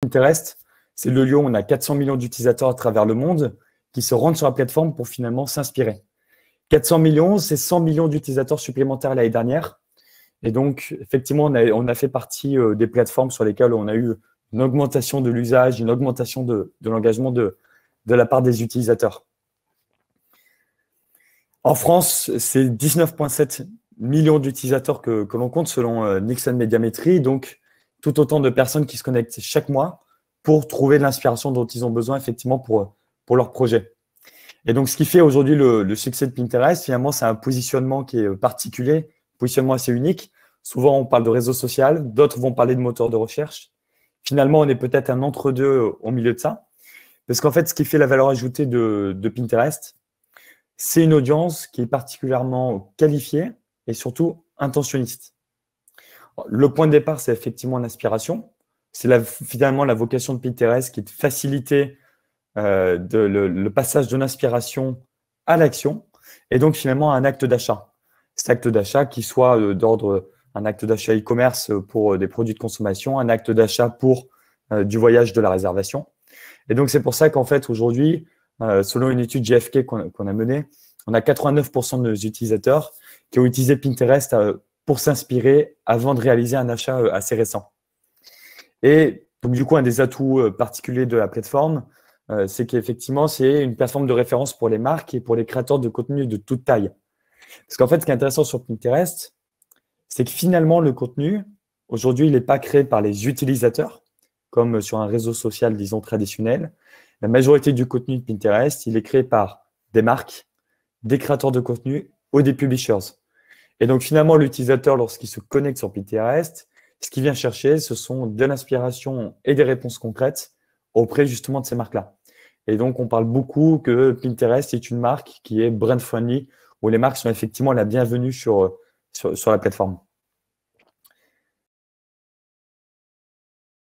Pinterest, c'est le lieu où on a 400 millions d'utilisateurs à travers le monde qui se rendent sur la plateforme pour finalement s'inspirer. 400 millions, c'est 100 millions d'utilisateurs supplémentaires l'année dernière. Et donc, effectivement, on a fait partie des plateformes sur lesquelles on a eu une augmentation de l'usage, une augmentation de l'engagement de la part des utilisateurs. En France, c'est 19,7 millions d'utilisateurs que l'on compte selon Nixon Médiamétrie. Donc, tout autant de personnes qui se connectent chaque mois pour trouver de l'inspiration dont ils ont besoin effectivement pour leur projet. Et donc, ce qui fait aujourd'hui le succès de Pinterest, finalement, c'est un positionnement qui est particulier, un positionnement assez unique. Souvent, on parle de réseau social, d'autres vont parler de moteur de recherche. Finalement, on est peut-être un entre-deux au milieu de ça. Parce qu'en fait, ce qui fait la valeur ajoutée de Pinterest, c'est une audience qui est particulièrement qualifiée et surtout intentionniste. Le point de départ, c'est effectivement l'inspiration. C'est finalement la vocation de Pinterest qui est de faciliter le passage de l'inspiration à l'action et donc finalement à un acte d'achat. Cet acte d'achat qui soit d'ordre un acte d'achat e-commerce pour des produits de consommation, un acte d'achat pour du voyage, de la réservation. Et donc c'est pour ça qu'en fait aujourd'hui, selon une étude GfK qu'on a menée, on a 89% de nos utilisateurs qui ont utilisé Pinterest pour s'inspirer avant de réaliser un achat assez récent. Et donc, du coup, un des atouts particuliers de la plateforme, c'est qu'effectivement, c'est une plateforme de référence pour les marques et pour les créateurs de contenu de toute taille. Parce qu'en fait, ce qui est intéressant sur Pinterest, c'est que finalement, le contenu, aujourd'hui, il n'est pas créé par les utilisateurs, comme sur un réseau social, disons, traditionnel. La majorité du contenu de Pinterest, il est créé par des marques, des créateurs de contenu ou des publishers. Et donc, finalement, l'utilisateur, lorsqu'il se connecte sur Pinterest, ce qu'il vient chercher, ce sont de l'inspiration et des réponses concrètes auprès justement de ces marques-là. Et donc, on parle beaucoup que Pinterest est une marque qui est brand-friendly, où les marques sont effectivement la bienvenue sur la plateforme.